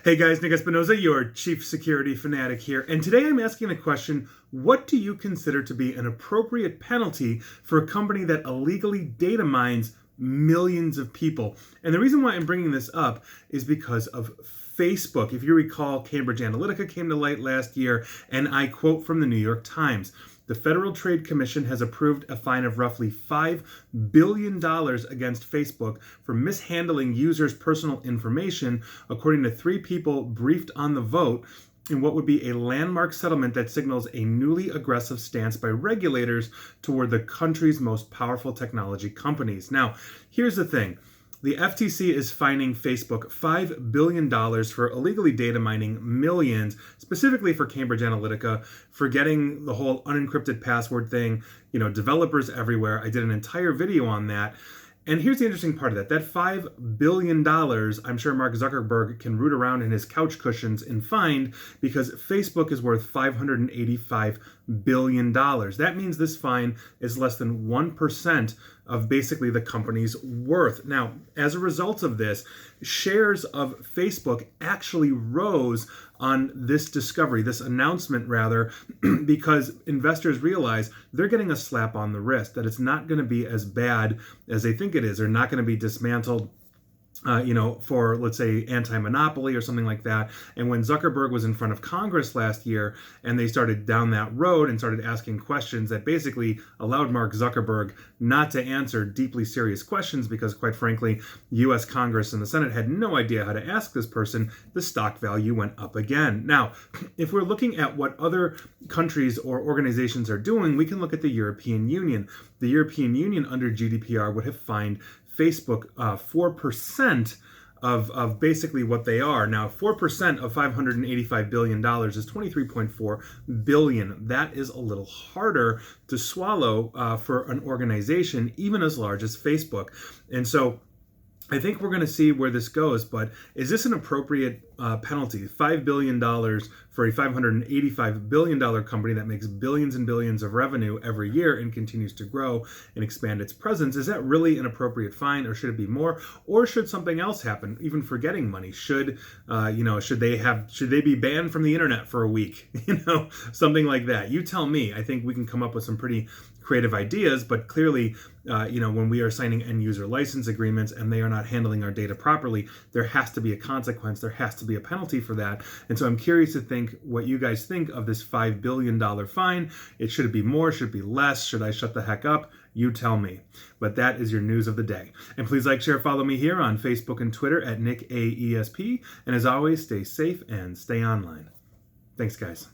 Hey guys, Nick Espinoza, your chief security fanatic here, and today I'm asking a question: what do you consider to be an appropriate penalty for a company that illegally data mines millions of people? And the reason why I'm bringing this up is because of Facebook. If you recall, Cambridge Analytica came to light last year, and I quote from the New York Times: "The Federal Trade Commission has approved a fine of roughly $5 billion against Facebook for mishandling users' personal information, according to three people briefed on the vote, in what would be a landmark settlement that signals a newly aggressive stance by regulators toward the country's most powerful technology companies." Now, here's the thing. The FTC is fining Facebook $5 billion for illegally data mining millions, specifically for Cambridge Analytica, for getting the whole unencrypted password thing, developers everywhere. I did an entire video on that. And here's the interesting part of that. That $5 billion, I'm sure Mark Zuckerberg can root around in his couch cushions and find, because Facebook is worth $585 billion. That means this fine is less than 1% of basically the company's worth. Now, as a result of this, shares of Facebook actually rose on this discovery, this announcement rather, because investors realize they're getting a slap on the wrist, that it's not going to be as bad as they think it is. They're not going to be dismantled for, let's say, anti-monopoly or something like that. And when Zuckerberg was in front of Congress last year and they started down that road and started asking questions that basically allowed Mark Zuckerberg not to answer deeply serious questions because, quite frankly, U.S. Congress and the Senate had no idea how to ask this person, the stock value went up again. Now, if we're looking at what other countries or organizations are doing, we can look at the European Union. The European Union under GDPR would have fined Facebook 4% of basically what they are. Now, 4% of $585 billion is $23.4 billion. That is a little harder to swallow for an organization even as large as Facebook. And so I think we're going to see where this goes, but is this an appropriate penalty? $5 billion for a $585 billion company that makes billions and billions of revenue every year and continues to grow and expand its presence. Is that really an appropriate fine, or should it be more? Or should something else happen, even for getting money? Should they be banned from the internet for a week? Something like that. You tell me. I think we can come up with some pretty creative ideas, but clearly, when we are signing end user license agreements and they are not handling our data properly, there has to be a consequence. There has to be a penalty for that. And so I'm curious to think what you guys think of this $5 billion fine. Should it be more? Should it be less? Should I shut the heck up? You tell me. But that is your news of the day. And please like, share, follow me here on Facebook and Twitter at NickAESP. And as always, stay safe and stay online. Thanks, guys.